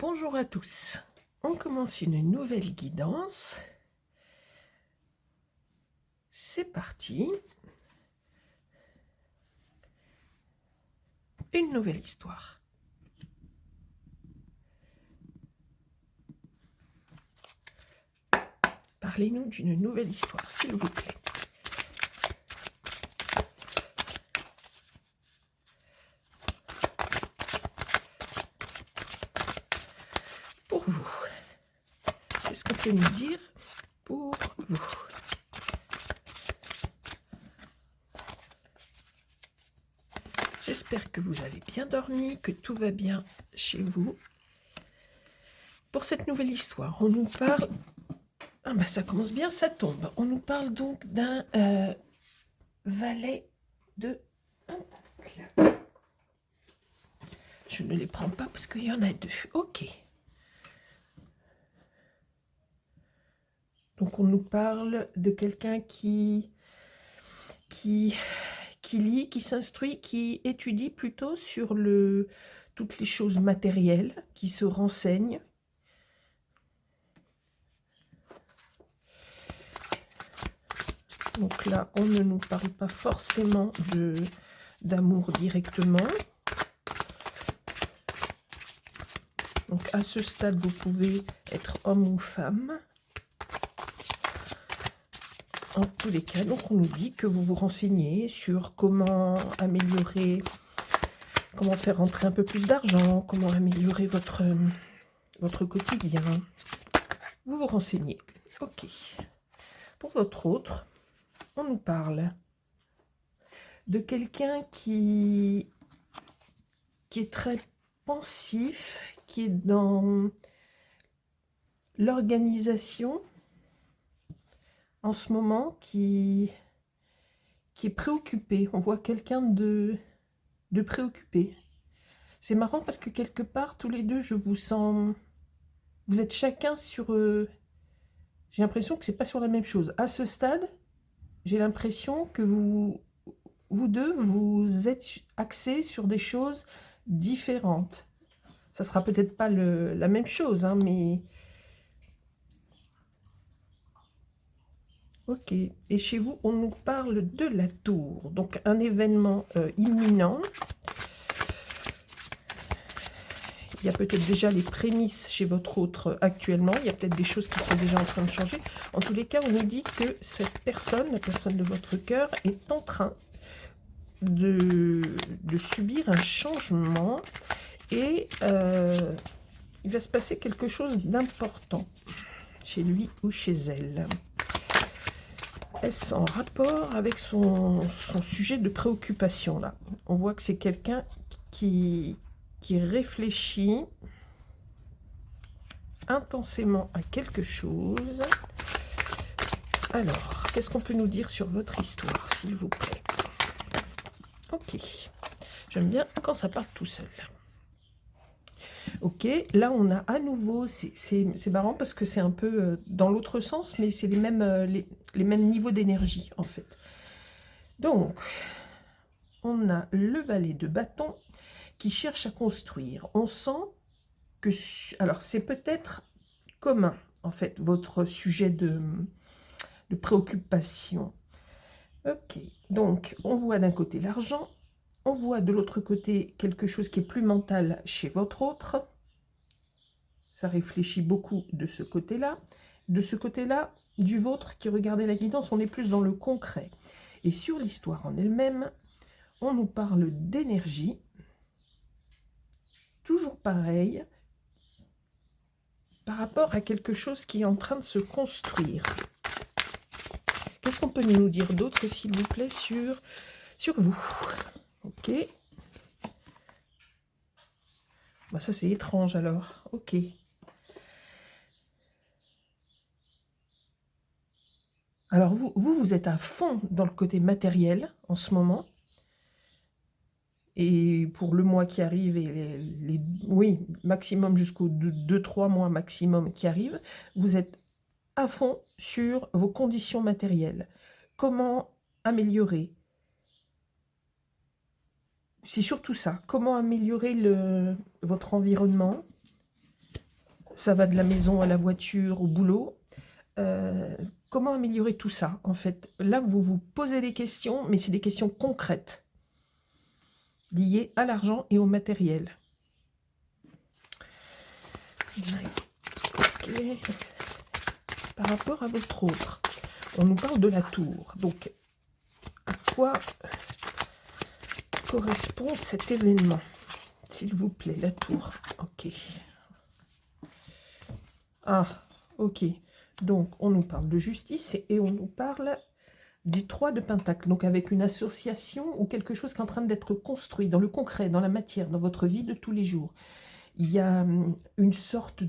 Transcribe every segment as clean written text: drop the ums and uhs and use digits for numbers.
Bonjour à tous, on commence une nouvelle guidance. C'est parti. Une nouvelle histoire. Parlez-nous d'une nouvelle histoire, s'il vous plaît. Pour vous, qu'est-ce qu'on peut nous dire pour vous? J'espère que vous avez bien dormi, que tout va bien chez vous. Pour cette nouvelle histoire, on nous parle... Ah ben ça commence bien, ça tombe. On nous parle donc d'un valet de pentacle. Je ne les prends pas parce qu'il y en a deux. Ok. Donc on nous parle de quelqu'un qui lit, qui s'instruit, qui étudie plutôt sur toutes les choses matérielles, qui se renseigne. Donc là, on ne nous parle pas forcément d'amour directement. Donc à ce stade, vous pouvez être homme ou femme. En tous les cas, donc on nous dit que vous vous renseignez sur comment améliorer, comment faire rentrer un peu plus d'argent, comment améliorer votre quotidien. Vous vous renseignez. Ok. Pour votre autre, on nous parle de quelqu'un qui est très pensif, qui est dans l'organisation en ce moment, qui est préoccupé. On voit quelqu'un de préoccupé. C'est marrant parce que quelque part, tous les deux, je vous sens... Vous êtes chacun sur... J'ai l'impression que c'est pas sur la même chose. À ce stade, j'ai l'impression que vous deux, vous êtes axés sur des choses différentes. Ça sera peut-être pas la même chose, hein, mais... Ok. Et chez vous, on nous parle de la tour. Donc, un événement imminent. Il y a peut-être déjà les prémices chez votre autre actuellement. Il y a peut-être des choses qui sont déjà en train de changer. En tous les cas, on nous dit que cette personne, la personne de votre cœur, est en train de subir un changement. Et il va se passer quelque chose d'important chez lui ou chez elle. Est-ce en rapport avec son sujet de préoccupation là? On voit que c'est quelqu'un qui réfléchit intensément à quelque chose. Alors, qu'est-ce qu'on peut nous dire sur votre histoire, s'il vous plaît? Ok. J'aime bien quand ça part tout seul. Ok, là on a à nouveau, c'est marrant parce que c'est un peu dans l'autre sens, mais c'est les mêmes niveaux d'énergie en fait. Donc, on a le valet de bâton qui cherche à construire. On sent que, alors c'est peut-être commun en fait, votre sujet de préoccupation. Ok, donc on voit d'un côté l'argent, on voit de l'autre côté quelque chose qui est plus mental chez votre autre. Ça réfléchit beaucoup de ce côté-là. De ce côté-là, du vôtre qui regardait la guidance, on est plus dans le concret. Et sur l'histoire en elle-même, on nous parle d'énergie. Toujours pareil, par rapport à quelque chose qui est en train de se construire. Qu'est-ce qu'on peut nous dire d'autre, s'il vous plaît, sur vous? Ok. Bah, ça, c'est étrange, alors. Ok. Alors, vous êtes à fond dans le côté matériel en ce moment. Et pour le mois qui arrive, et oui, maximum jusqu'aux 2-3 mois maximum qui arrivent, vous êtes à fond sur vos conditions matérielles. Comment améliorer? C'est surtout ça. Comment améliorer votre environnement? ça va de la maison à la voiture, au boulot. Comment améliorer tout ça, en fait? Là, vous vous posez des questions, mais c'est des questions concrètes, liées à l'argent et au matériel. Ok. Par rapport à votre autre, on nous parle de la tour. Donc, à quoi correspond cet événement? S'il vous plaît, la tour. Ok. Ah, ok. Donc, on nous parle de justice et on nous parle du 3 de Pentacle. Donc, avec une association ou quelque chose qui est en train d'être construit dans le concret, dans la matière, dans votre vie de tous les jours. Il y a une sorte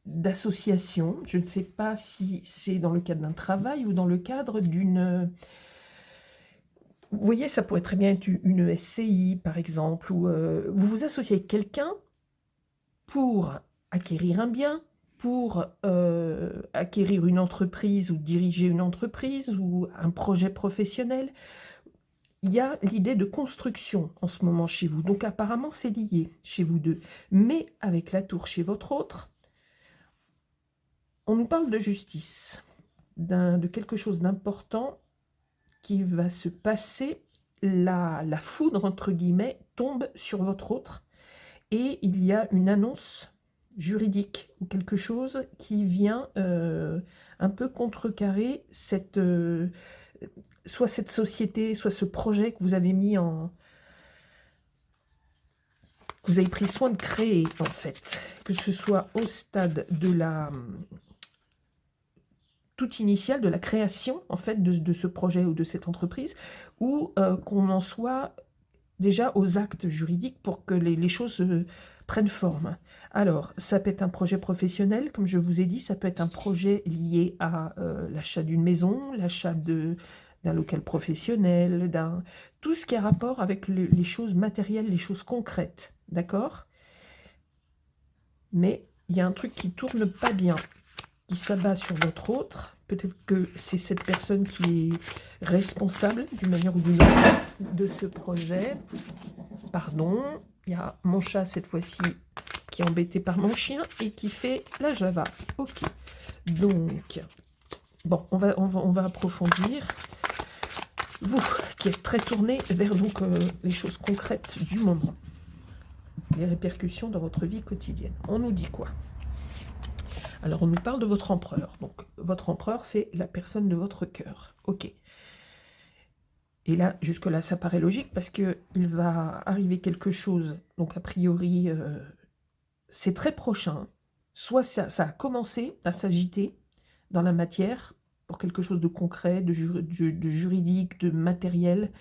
d'association. Je ne sais pas si c'est dans le cadre d'un travail ou dans le cadre d'une... Vous voyez, ça pourrait très bien être une SCI, par exemple, où vous vous associez avec quelqu'un pour acquérir un bien, pour acquérir une entreprise ou diriger une entreprise ou un projet professionnel. Il y a l'idée de construction en ce moment chez vous. Donc apparemment, c'est lié chez vous deux. Mais avec la tour chez votre autre, on nous parle de justice, de quelque chose d'important qui va se passer. La foudre, entre guillemets, tombe sur votre autre et il y a une annonce juridique ou quelque chose qui vient un peu contrecarrer soit cette société, soit ce projet que vous avez mis que vous avez pris soin de créer, en fait, que ce soit au stade de la toute initiale, de la création, en fait, de ce projet ou de cette entreprise, ou qu'on en soit déjà aux actes juridiques pour que les choses prennent forme. Alors, ça peut être un projet professionnel, comme je vous ai dit, ça peut être un projet lié à l'achat d'une maison, l'achat d'un local professionnel, tout ce qui a rapport avec les choses matérielles, les choses concrètes, d'accord? Mais il y a un truc qui tourne pas bien, qui s'abat sur votre autre. Peut-être que c'est cette personne qui est responsable, d'une manière ou d'une autre, de ce projet. Pardon, il y a mon chat cette fois-ci qui est embêté par mon chien et qui fait la Java. Ok, donc, bon, on va approfondir. Vous, qui êtes très tourné vers donc, les choses concrètes du moment, les répercussions dans votre vie quotidienne. On nous dit quoi? Alors, on nous parle de votre empereur. Donc, votre empereur, c'est la personne de votre cœur. Ok. Et là, jusque-là, ça paraît logique parce qu'il va arriver quelque chose. Donc, a priori, c'est très prochain. Soit ça a commencé à s'agiter dans la matière pour quelque chose de concret, de juridique, de matériel.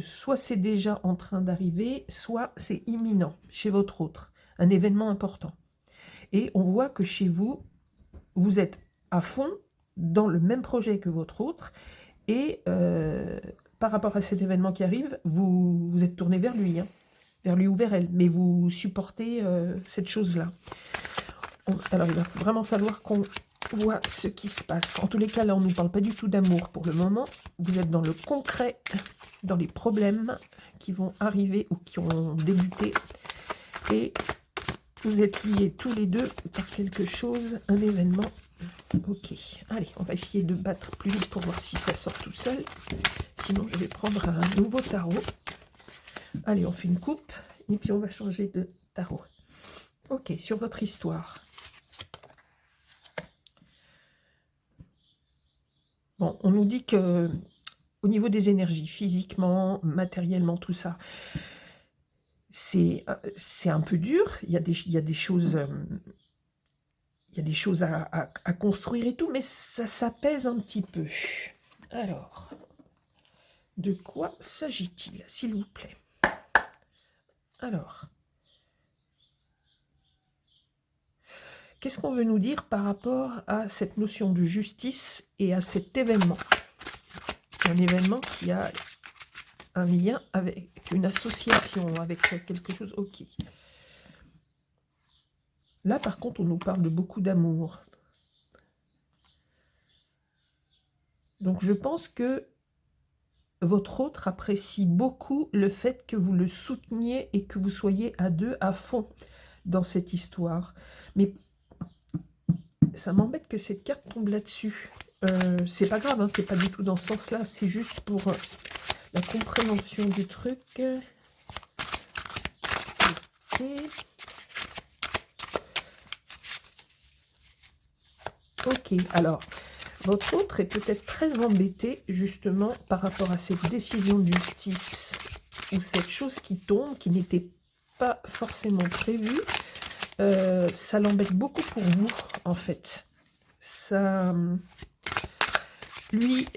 Soit c'est déjà en train d'arriver, soit c'est imminent chez votre autre. Un événement important. Et on voit que chez vous, vous êtes à fond dans le même projet que votre autre. Et par rapport à cet événement qui arrive, vous êtes tourné vers lui, hein, vers lui ou vers elle. Mais vous supportez cette chose-là. Alors, il va vraiment falloir qu'on voit ce qui se passe. En tous les cas, là, on ne nous parle pas du tout d'amour pour le moment. Vous êtes dans le concret, dans les problèmes qui vont arriver ou qui ont débuté. Et vous êtes liés tous les deux par quelque chose, un événement. Ok, allez, on va essayer de battre plus vite pour voir si ça sort tout seul. Sinon, je vais prendre un nouveau tarot. Allez, on fait une coupe et puis on va changer de tarot. Ok, sur votre histoire. Bon, on nous dit que au niveau des énergies, physiquement, matériellement, tout ça, c'est un peu dur. Il y a des choses... il y a des choses à construire et tout, mais ça s'apaise un petit peu. Alors, de quoi s'agit-il, s'il vous plaît? Alors, qu'est-ce qu'on veut nous dire par rapport à cette notion de justice et à cet événement? Un événement qui a un lien avec une association, avec quelque chose. Ok. Là, par contre, on nous parle de beaucoup d'amour. Donc, je pense que votre autre apprécie beaucoup le fait que vous le souteniez et que vous soyez à deux à fond dans cette histoire. Mais ça m'embête que cette carte tombe là-dessus. C'est pas grave, hein, c'est pas du tout dans ce sens-là. C'est juste pour la compréhension du truc. Ok. Ok, alors, votre autre est peut-être très embêté, justement, par rapport à cette décision de justice, ou cette chose qui tombe, qui n'était pas forcément prévue. Ça l'embête beaucoup pour vous, en fait. Ça... Lui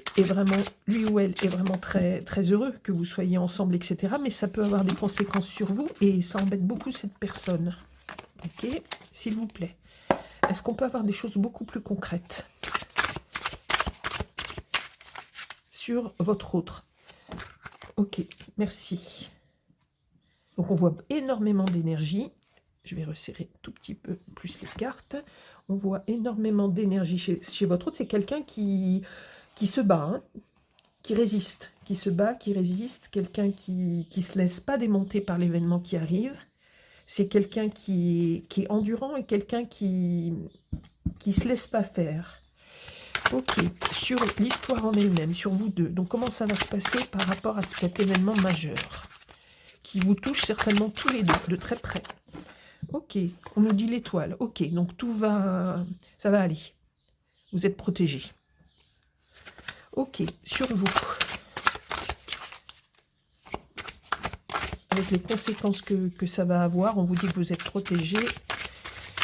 ou elle est vraiment très, très heureux que vous soyez ensemble, etc. Mais ça peut avoir des conséquences sur vous, et ça embête beaucoup cette personne. Ok, s'il vous plaît. Est-ce qu'on peut avoir des choses beaucoup plus concrètes sur votre autre? Ok, merci. Donc on voit énormément d'énergie. Je vais resserrer tout petit peu plus les cartes. On voit énormément d'énergie chez votre autre. C'est quelqu'un qui se bat, hein, qui résiste, qui se bat, qui résiste. Quelqu'un qui ne se laisse pas démonter par l'événement qui arrive. C'est quelqu'un qui est endurant et quelqu'un qui se laisse pas faire. Ok, sur l'histoire en elle-même, sur vous deux. Donc comment ça va se passer par rapport à cet événement majeur qui vous touche certainement tous les deux, de très près. Ok, on nous dit l'étoile. Ok, donc tout va... ça va aller. Vous êtes protégés. Ok, sur vous. Avec les conséquences que ça va avoir, on vous dit que vous êtes protégés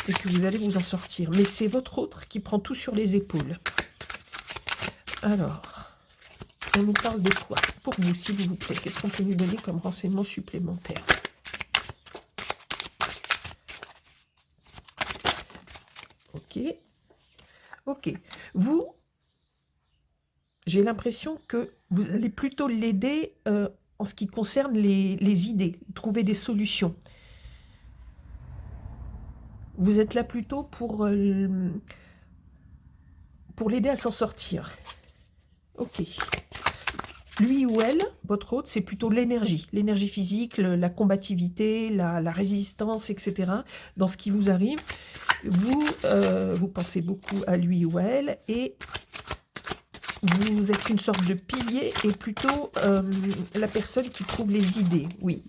et que vous allez vous en sortir. Mais c'est votre autre qui prend tout sur les épaules. Alors, on nous parle de quoi pour vous, s'il vous plaît? Qu'est-ce qu'on peut nous donner comme renseignement supplémentaire? Ok. Ok. Vous, j'ai l'impression que vous allez plutôt l'aider en ce qui concerne les idées, trouver des solutions. Vous êtes là plutôt pour l'aider à s'en sortir. Ok. Lui ou elle, votre hôte, c'est plutôt l'énergie physique, la combativité, la résistance, etc. Dans ce qui vous arrive, vous pensez beaucoup à lui ou à elle et vous êtes une sorte de pilier et plutôt la personne qui trouve les idées, oui.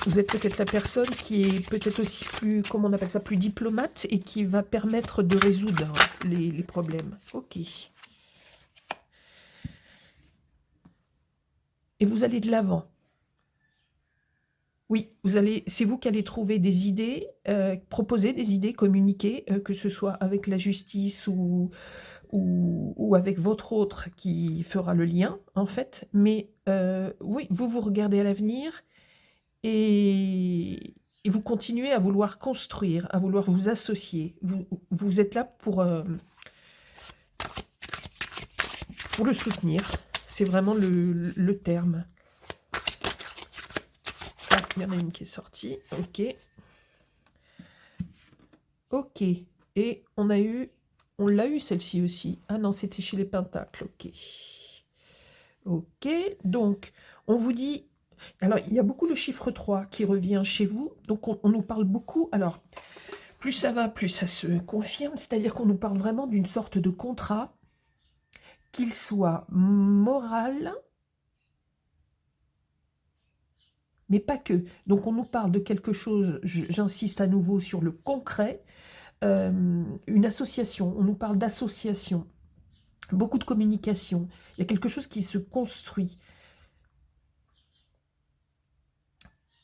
Vous êtes peut-être la personne qui est peut-être aussi plus, comment on appelle ça, plus diplomate et qui va permettre de résoudre les problèmes. Ok. Et vous allez de l'avant. Oui, c'est vous qui allez trouver des idées, proposer des idées, communiquer, que ce soit avec la justice ou avec votre autre qui fera le lien, en fait. Mais oui, vous regardez à l'avenir et vous continuez à vouloir construire, à vouloir vous associer. Vous êtes là pour le soutenir. C'est vraiment le terme. Ah, il y en a une qui est sortie. Ok. Ok. Et on l'a eu celle-ci aussi. Ah non, c'était chez les Pentacles. Ok. Ok. Donc, on vous dit... Alors, il y a beaucoup le chiffre 3 qui revient chez vous. Donc, on nous parle beaucoup... Alors, plus ça va, plus ça se confirme. C'est-à-dire qu'on nous parle vraiment d'une sorte de contrat, qu'il soit moral, mais pas que. Donc, on nous parle de quelque chose, j'insiste à nouveau sur le concret, une association. On nous parle d'association. Beaucoup de communication. Il y a quelque chose qui se construit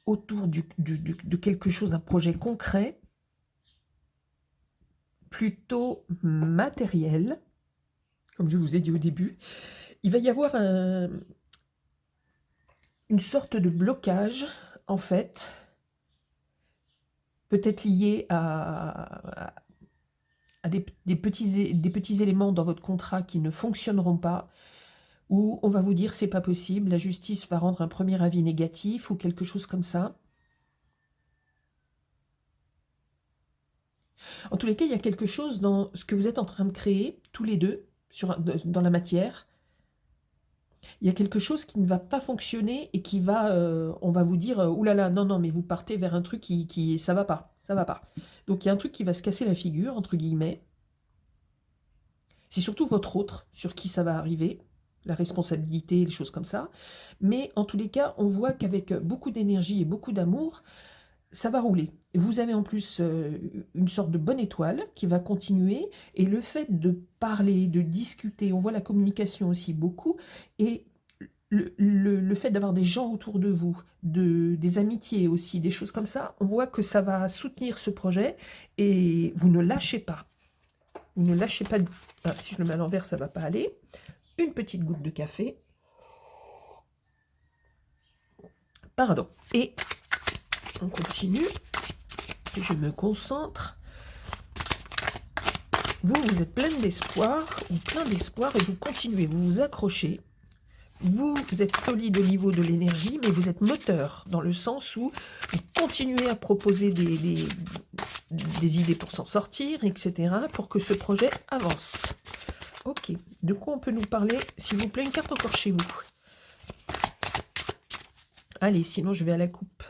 autour de quelque chose, d'un projet concret, plutôt matériel, comme je vous ai dit au début. Il va y avoir une sorte de blocage, en fait, peut-être lié à des petits éléments dans votre contrat qui ne fonctionneront pas, où on va vous dire c'est pas possible, la justice va rendre un premier avis négatif ou quelque chose comme ça. En tous les cas, il y a quelque chose dans ce que vous êtes en train de créer, tous les deux, dans la matière, il y a quelque chose qui ne va pas fonctionner et qui va, on va vous dire, ouh là là, non, non, mais vous partez vers un truc ça va pas, ça va pas. Donc il y a un truc qui va se casser la figure, entre guillemets. C'est surtout votre autre sur qui ça va arriver, la responsabilité, les choses comme ça. Mais en tous les cas, on voit qu'avec beaucoup d'énergie et beaucoup d'amour, ça va rouler. Vous avez en plus une sorte de bonne étoile qui va continuer, et le fait de parler, de discuter, on voit la communication aussi beaucoup, et le fait d'avoir des gens autour de vous, des amitiés aussi, des choses comme ça, on voit que ça va soutenir ce projet, et vous ne lâchez pas. Vous ne lâchez pas. Ah, si je le mets à l'envers, ça ne va pas aller. Une petite goutte de café. Pardon. Et on continue. Je me concentre. Vous êtes plein d'espoir, et vous continuez, vous vous accrochez. Vous êtes solide au niveau de l'énergie, mais vous êtes moteur, dans le sens où vous continuez à proposer des idées pour s'en sortir, etc., pour que ce projet avance. Ok, de quoi on peut nous parler? S'il vous plaît, une carte encore chez vous. Allez, sinon je vais à la coupe.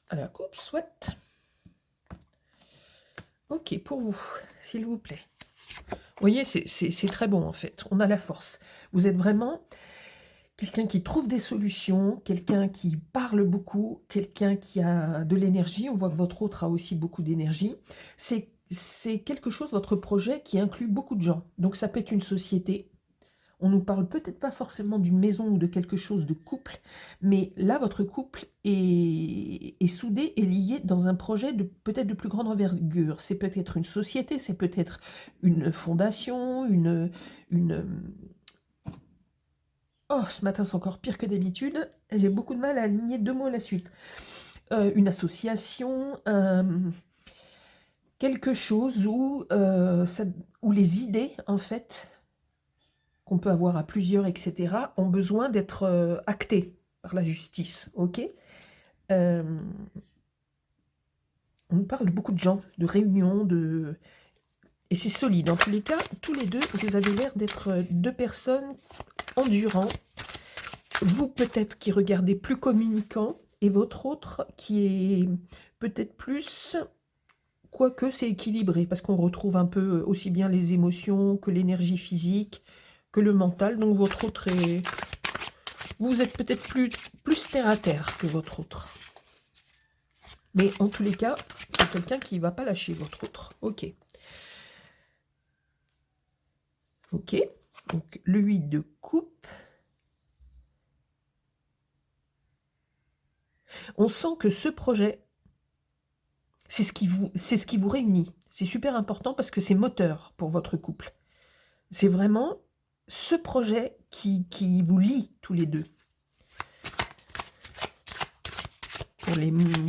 À la coupe, soit. Ok, pour vous, s'il vous plaît. Vous voyez, c'est très bon en fait. On a la force. Vous êtes vraiment quelqu'un qui trouve des solutions, quelqu'un qui parle beaucoup, quelqu'un qui a de l'énergie. On voit que votre autre a aussi beaucoup d'énergie. C'est quelque chose, votre projet, qui inclut beaucoup de gens. Donc ça peut être une société. On nous parle peut-être pas forcément d'une maison ou de quelque chose de couple, mais là, votre couple est soudé et lié dans un projet peut-être de plus grande envergure. C'est peut-être une société, c'est peut-être une fondation, Oh, ce matin, c'est encore pire que d'habitude. J'ai beaucoup de mal à aligner deux mots à la suite. Une association, quelque chose où les idées, en fait, qu'on peut avoir à plusieurs, etc., ont besoin d'être actées par la justice, ok. On nous parle de beaucoup de gens, de réunions, et c'est solide. En tous les cas, tous les deux, vous avez l'air d'être deux personnes endurant. Vous, peut-être, qui regardez plus communicant, et votre autre qui est peut-être plus... Quoique c'est équilibré, parce qu'on retrouve un peu aussi bien les émotions que l'énergie physique, que le mental. Donc votre autre est... Vous êtes peut-être plus terre à terre que votre autre. Mais en tous les cas, c'est quelqu'un qui ne va pas lâcher votre autre. Ok. Ok. Donc le 8 de coupe. On sent que ce projet, c'est ce qui vous réunit. C'est super important parce que c'est moteur pour votre couple. C'est vraiment ce projet qui vous lie tous les deux.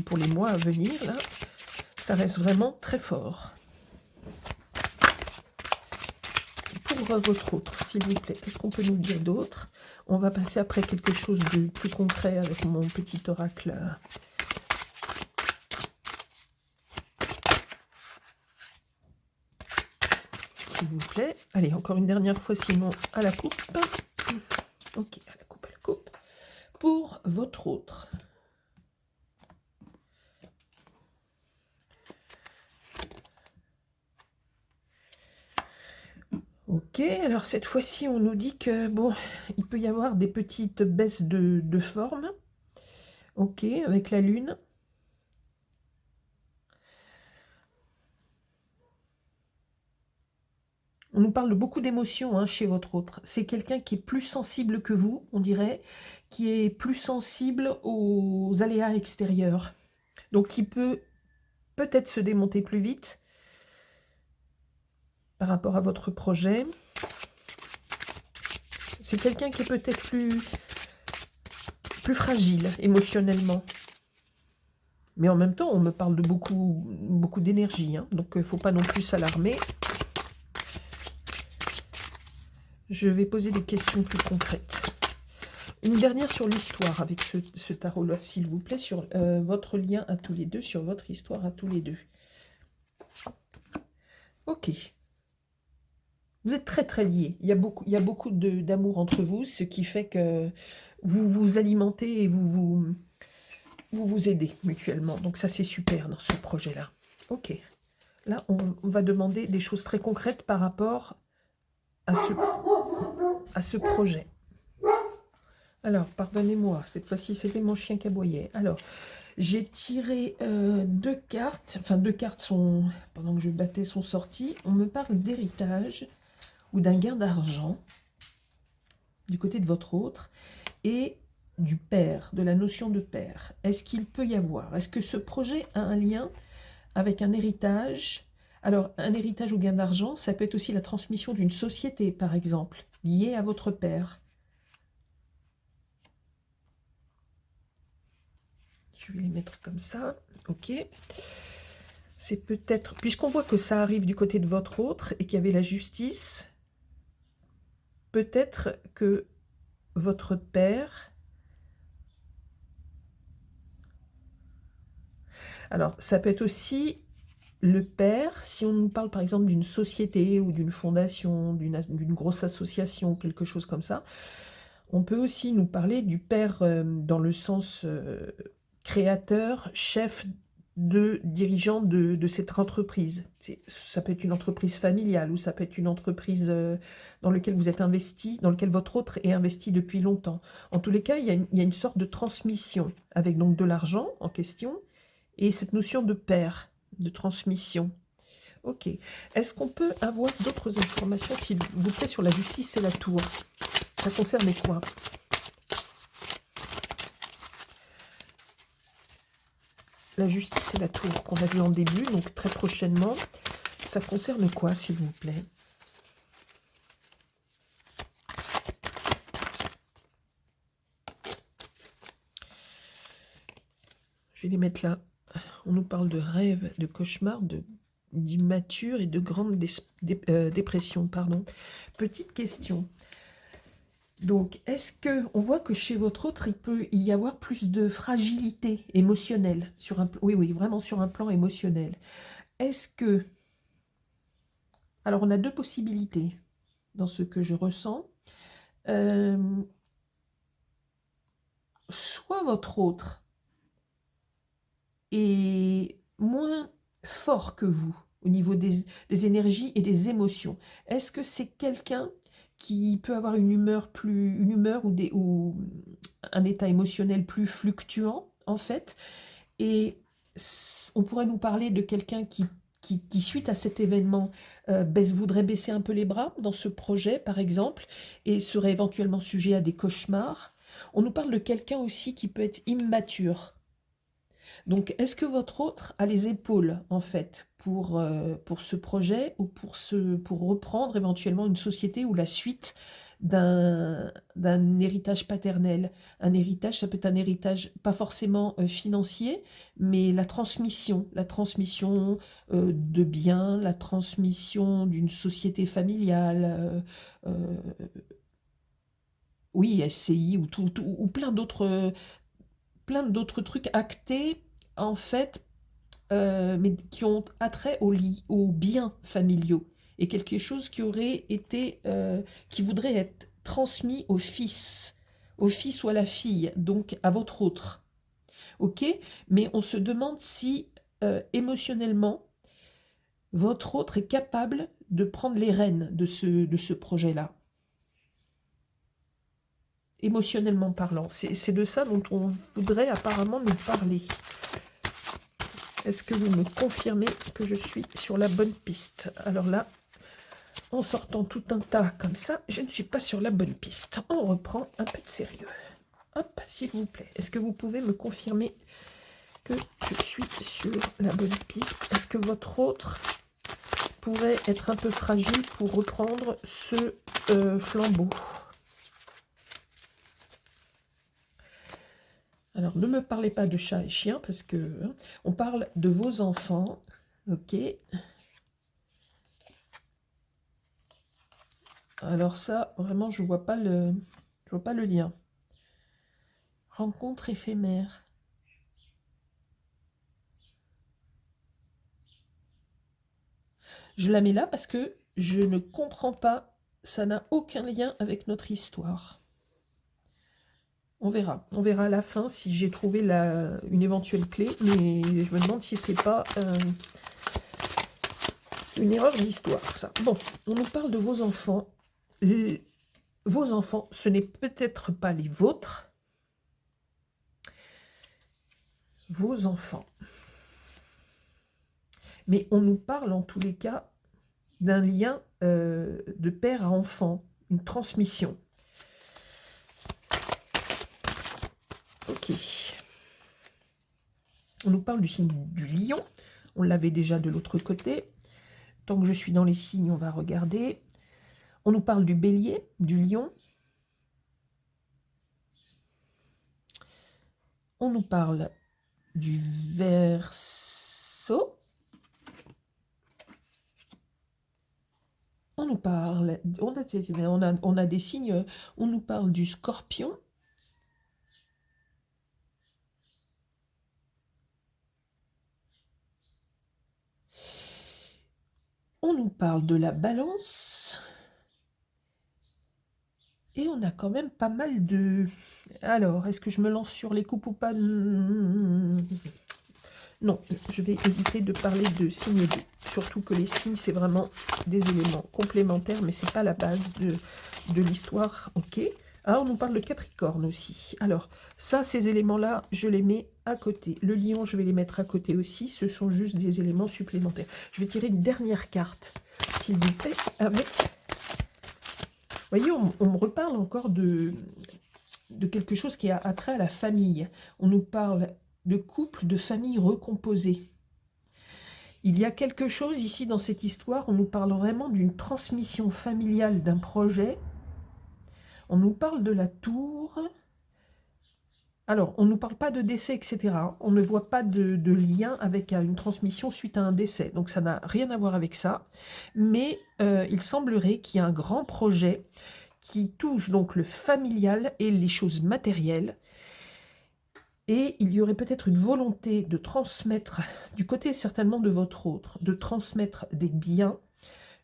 Pour les mois à venir, là, ça reste vraiment très fort. Pour votre autre, s'il vous plaît, qu'est-ce qu'on peut nous dire d'autre? On va passer après quelque chose de plus concret avec mon petit oracle. S'il vous plaît. Allez, encore une dernière fois, sinon à la coupe. Ok, à la coupe, à la coupe. Pour votre autre. Ok, alors cette fois-ci, on nous dit que, bon, il peut y avoir des petites baisses de forme. Ok, avec la lune. On nous parle de beaucoup d'émotions chez votre autre. C'est quelqu'un qui est plus sensible que vous, on dirait, qui est plus sensible aux aléas extérieurs. Donc qui peut peut-être se démonter plus vite par rapport à votre projet. C'est quelqu'un qui est peut-être plus fragile émotionnellement. Mais en même temps, on me parle de beaucoup d'énergie. Donc il ne faut pas non plus s'alarmer. Je vais poser des questions plus concrètes. Une dernière sur l'histoire avec ce tarot-là, s'il vous plaît, sur votre lien à tous les deux, sur votre histoire à tous les deux. Ok. Vous êtes très très liés. Il y a beaucoup d'amour entre vous, ce qui fait que vous vous alimentez et vous vous aidez mutuellement. Donc ça, c'est super dans ce projet-là. Ok. Là, on va demander des choses très concrètes par rapport à ce projet. Alors, pardonnez-moi, cette fois-ci, c'était mon chien qui aboyait. Alors, j'ai tiré deux cartes. Enfin, deux cartes sont, pendant que je battais, sont sorties. On me parle d'héritage ou d'un gain d'argent du côté de votre autre et du père, de la notion de père. Est-ce qu'il peut y avoir? Est-ce que ce projet a un lien avec un héritage? Alors, un héritage ou gain d'argent, ça peut être aussi la transmission d'une société, par exemple, liée à votre père. Je vais les mettre comme ça, ok. C'est peut-être, puisqu'on voit que ça arrive du côté de votre autre et qu'il y avait la justice, peut-être que votre père... Alors, ça peut être aussi le père, si on nous parle par exemple d'une société ou d'une fondation, d'une grosse association, quelque chose comme ça, on peut aussi nous parler du père dans le sens créateur, chef dirigeant de cette entreprise. Ça peut être une entreprise familiale ou ça peut être une entreprise dans laquelle vous êtes investi, dans laquelle votre autre est investi depuis longtemps. En tous les cas, il y a une sorte de transmission avec donc de l'argent en question et cette notion de père, de transmission. Ok. Est-ce qu'on peut avoir d'autres informations, s'il vous plaît, sur la justice et la tour? Ça concerne quoi? La justice et la tour qu'on a vu en début, donc très prochainement. Ça concerne quoi, s'il vous plaît? Je vais les mettre là. On nous parle de rêves, de cauchemars, d'immature et de grande dépression. Pardon. Petite question. Donc, est-ce que on voit que chez votre autre, il peut y avoir plus de fragilité émotionnelle sur un, oui, oui, vraiment sur un plan émotionnel. Est-ce que, alors on a deux possibilités dans ce que je ressens. Soit votre autre est moins fort que vous au niveau des énergies et des émotions. Est-ce que c'est quelqu'un qui peut avoir une humeur ou un état émotionnel plus fluctuant en fait, et on pourrait nous parler de quelqu'un qui, suite à cet événement, voudrait baisser un peu les bras dans ce projet, par exemple, et serait éventuellement sujet à des cauchemars. On nous parle de quelqu'un aussi qui peut être immature. Donc, est-ce que votre autre a les épaules, en fait, pour ce projet ou pour reprendre éventuellement une société ou la suite d'un héritage paternel? Un héritage, ça peut être un héritage pas forcément financier, mais la transmission de biens, la transmission d'une société familiale, oui, SCI ou plein d'autres trucs actés, en fait, mais qui ont attrait aux biens familiaux, et quelque chose qui aurait été, qui voudrait être transmis au fils ou à la fille, donc à votre autre. Ok? Mais on se demande si émotionnellement, votre autre est capable de prendre les rênes de ce projet-là. Émotionnellement parlant. C'est de ça dont on voudrait apparemment nous parler. Est-ce que vous me confirmez que je suis sur la bonne piste? Alors là, en sortant tout un tas comme ça, je ne suis pas sur la bonne piste. On reprend un peu de sérieux. Hop, s'il vous plaît. Est-ce que vous pouvez me confirmer que je suis sur la bonne piste? Est-ce que votre autre pourrait être un peu fragile pour reprendre ce flambeau? Alors, ne me parlez pas de chat et chien parce que on parle de vos enfants. Ok. Alors ça, vraiment, je vois pas le lien. Rencontre éphémère. Je la mets là parce que je ne comprends pas, ça n'a aucun lien avec notre histoire. On verra à la fin si j'ai trouvé une éventuelle clé, mais je me demande si c'est pas une erreur d'histoire, ça. Bon, on nous parle de vos enfants. Vos enfants, ce n'est peut-être pas les vôtres. Vos enfants. Mais on nous parle en tous les cas d'un lien de père à enfant, une transmission. Ok. On nous parle du signe du lion. On l'avait déjà de l'autre côté. Tant que je suis dans les signes, on va regarder. On nous parle du bélier, du lion. On nous parle du verseau. On nous parle, on a des signes, on nous parle du scorpion. On nous parle de la balance. Et on a quand même pas mal de... Alors, est-ce que je me lance sur les coupes ou pas? Non, je vais éviter de parler de signes et d'eau. Surtout que les signes, c'est vraiment des éléments complémentaires, mais c'est pas la base de l'histoire. Ok. Ah, on nous parle de Capricorne aussi. Alors, ça, ces éléments-là, je les mets à côté. Le lion, je vais les mettre à côté aussi. Ce sont juste des éléments supplémentaires. Je vais tirer une dernière carte, s'il vous plaît, avec... Vous voyez, on me reparle encore de quelque chose qui a attrait à la famille. On nous parle de couple, de famille recomposée. Il y a quelque chose ici dans cette histoire, on nous parle vraiment d'une transmission familiale d'un projet. On nous parle de la tour. Alors, on ne nous parle pas de décès, etc. On ne voit pas de lien avec une transmission suite à un décès. Donc, ça n'a rien à voir avec ça. Mais il semblerait qu'il y ait un grand projet qui touche donc le familial et les choses matérielles. Et il y aurait peut-être une volonté de transmettre, du côté certainement de votre autre, de transmettre des biens,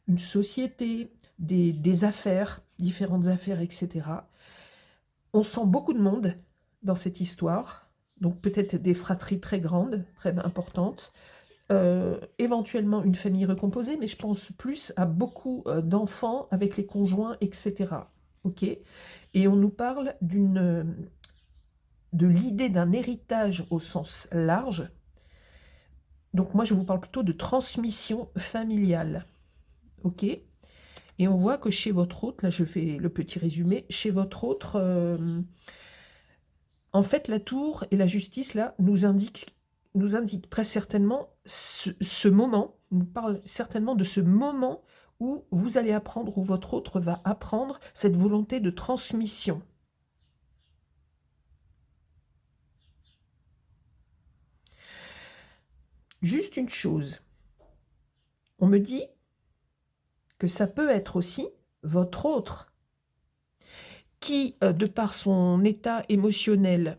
une société, des affaires, différentes affaires, etc. On sent beaucoup de monde dans cette histoire, donc peut-être des fratries très grandes, très importantes, éventuellement une famille recomposée, mais je pense plus à beaucoup d'enfants avec les conjoints, etc. Ok. Et on nous parle de l'idée d'un héritage au sens large. Donc moi, je vous parle plutôt de transmission familiale. Ok. Et on voit que chez votre autre, là je fais le petit résumé, chez votre autre, en fait la tour et la justice là nous indiquent très certainement ce moment, nous parle certainement de ce moment où vous allez apprendre, où votre autre va apprendre cette volonté de transmission. Juste une chose, on me dit que ça peut être aussi votre autre qui, de par son état émotionnel,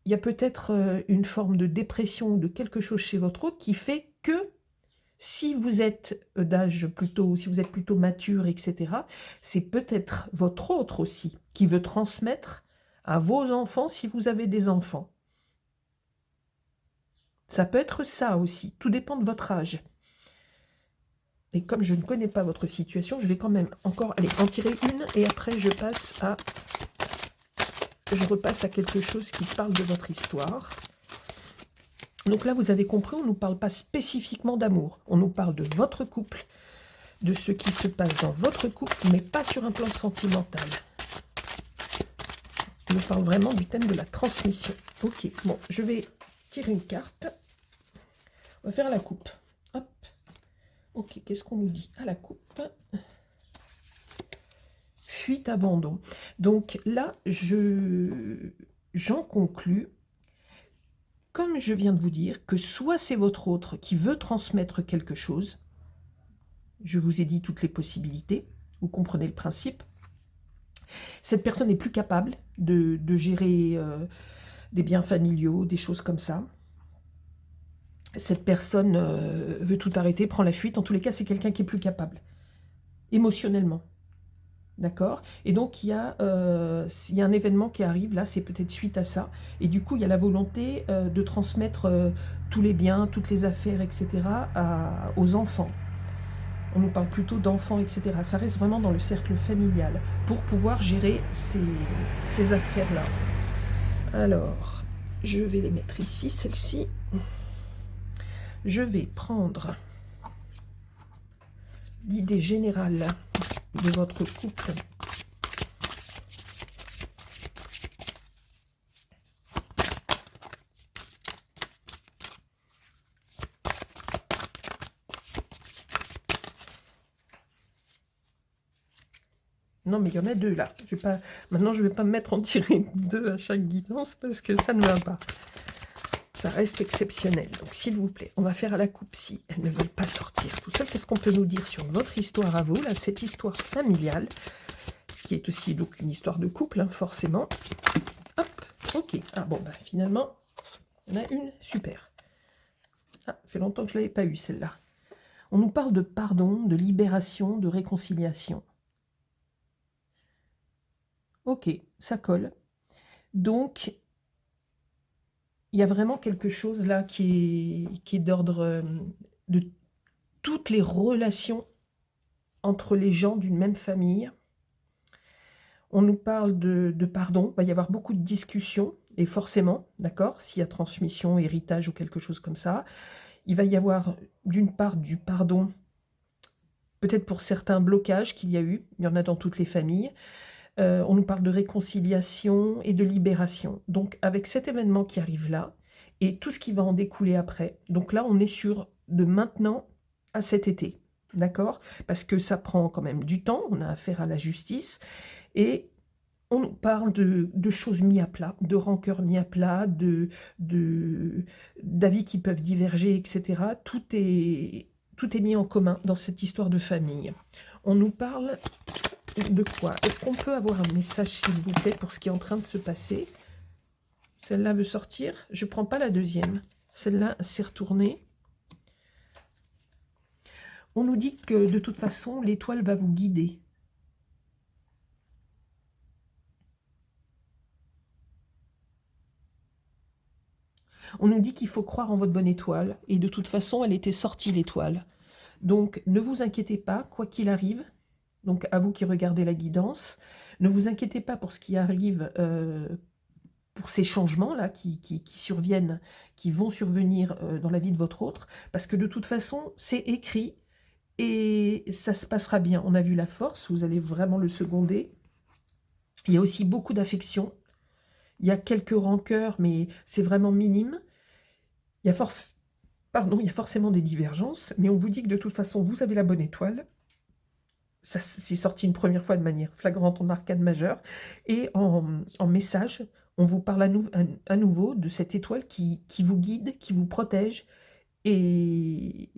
il y a peut-être une forme de dépression ou de quelque chose chez votre autre qui fait que si vous êtes d'âge plutôt, si vous êtes plutôt mature, etc., c'est peut-être votre autre aussi qui veut transmettre à vos enfants si vous avez des enfants. Ça peut être ça aussi, tout dépend de votre âge. Et comme je ne connais pas votre situation, je vais quand même encore aller en tirer une et après je repasse à quelque chose qui parle de votre histoire. Donc là, vous avez compris, on ne nous parle pas spécifiquement d'amour. On nous parle de votre couple, de ce qui se passe dans votre couple, mais pas sur un plan sentimental. On nous parle vraiment du thème de la transmission. Ok, bon, je vais tirer une carte. On va faire la coupe. Hop. Ok, qu'est-ce qu'on nous dit à la coupe? Fuite, abandon. Donc là, j'en conclus, comme je viens de vous dire, que soit c'est votre autre qui veut transmettre quelque chose, je vous ai dit toutes les possibilités, vous comprenez le principe, cette personne n'est plus capable de gérer des biens familiaux, des choses comme ça, cette personne veut tout arrêter, prend la fuite. En tous les cas, c'est quelqu'un qui est plus capable, émotionnellement. D'accord? Et donc, il y a un événement qui arrive, là, c'est peut-être suite à ça. Et du coup, il y a la volonté de transmettre tous les biens, toutes les affaires, etc. aux enfants. On nous parle plutôt d'enfants, etc. Ça reste vraiment dans le cercle familial pour pouvoir gérer ces affaires-là. Alors, je vais les mettre ici, celle-ci. Je vais prendre l'idée générale de votre couple. Non, mais il y en a deux là. Maintenant, je ne vais pas me mettre en tirer deux à chaque guidance parce que ça ne va pas. Ça reste exceptionnel. Donc, s'il vous plaît, on va faire à la coupe si elles ne veulent pas sortir tout seul. Qu'est-ce qu'on peut nous dire sur votre histoire à vous, là, cette histoire familiale, qui est aussi donc une histoire de couple, hein, forcément. Hop, ok. Ah bon, bah, finalement, il y en a une, super. Ah, ça fait longtemps que je ne l'avais pas eu, celle-là. On nous parle de pardon, de libération, de réconciliation. Ok, ça colle. Donc, il y a vraiment quelque chose là qui est d'ordre de toutes les relations entre les gens d'une même famille. On nous parle de pardon, il va y avoir beaucoup de discussions, et forcément, d'accord, s'il y a transmission, héritage ou quelque chose comme ça, il va y avoir d'une part du pardon, peut-être pour certains blocages qu'il y a eu, il y en a dans toutes les familles. On nous parle de réconciliation et de libération. Donc avec cet événement qui arrive là, et tout ce qui va en découler après, donc là on est sur de maintenant à cet été, d'accord? Parce que ça prend quand même du temps, on a affaire à la justice, et on nous parle de choses mis à plat, de rancœurs mis à plat, d'avis qui peuvent diverger, etc. Tout est mis en commun dans cette histoire de famille. On nous parle de quoi? Est-ce qu'on peut avoir un message, s'il vous plaît, pour ce qui est en train de se passer? Celle-là veut sortir. Je ne prends pas la deuxième. Celle-là s'est retournée. On nous dit que, de toute façon, l'étoile va vous guider. On nous dit qu'il faut croire en votre bonne étoile. Et de toute façon, elle était sortie, l'étoile. Donc, ne vous inquiétez pas, quoi qu'il arrive. Donc, à vous qui regardez la guidance, ne vous inquiétez pas pour ce qui arrive, pour ces changements-là qui surviennent, qui vont survenir dans la vie de votre autre, parce que de toute façon, c'est écrit et ça se passera bien. On a vu la force, vous allez vraiment le seconder. Il y a aussi beaucoup d'affection. Il y a quelques rancœurs, mais c'est vraiment minime. Il y a il y a forcément des divergences, mais on vous dit que de toute façon, vous avez la bonne étoile. Ça c'est sorti une première fois de manière flagrante en arcane majeure. Et en message, on vous parle à nouveau de cette étoile qui vous guide, qui vous protège. Et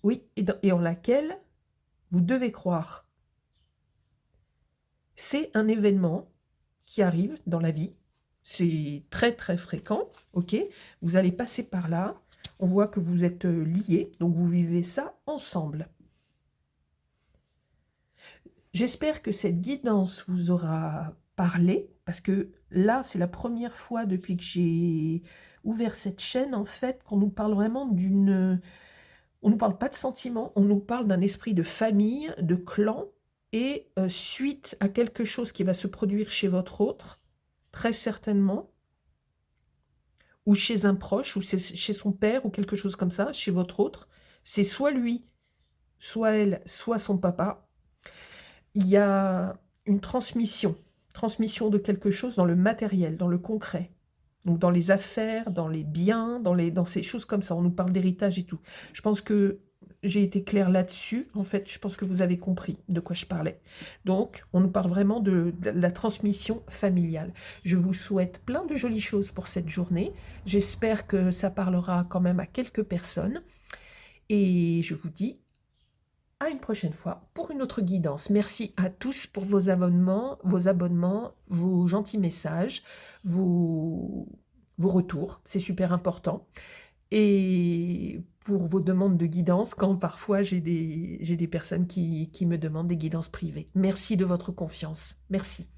oui, et en laquelle vous devez croire. C'est un événement qui arrive dans la vie. C'est très très fréquent, ok? Vous allez passer par là. On voit que vous êtes liés, donc vous vivez ça ensemble. J'espère que cette guidance vous aura parlé, parce que là, c'est la première fois depuis que j'ai ouvert cette chaîne, en fait, qu'on nous parle vraiment d'une... On ne nous parle pas de sentiments, on nous parle d'un esprit de famille, de clan, et suite à quelque chose qui va se produire chez votre autre, très certainement, ou chez un proche, ou chez son père, ou quelque chose comme ça, chez votre autre, c'est soit lui, soit elle, soit son papa. Il y a une transmission de quelque chose dans le matériel, dans le concret. Donc dans les affaires, dans les biens, dans ces choses comme ça. On nous parle d'héritage et tout. Je pense que j'ai été claire là-dessus. En fait, je pense que vous avez compris de quoi je parlais. Donc, on nous parle vraiment de la transmission familiale. Je vous souhaite plein de jolies choses pour cette journée. J'espère que ça parlera quand même à quelques personnes. Et je vous dis à une prochaine fois pour une autre guidance. Merci à tous pour vos abonnements, vos gentils messages, vos vos retours, c'est super important. Et pour vos demandes de guidance, quand parfois j'ai des personnes qui me demandent des guidances privées. Merci de votre confiance. Merci.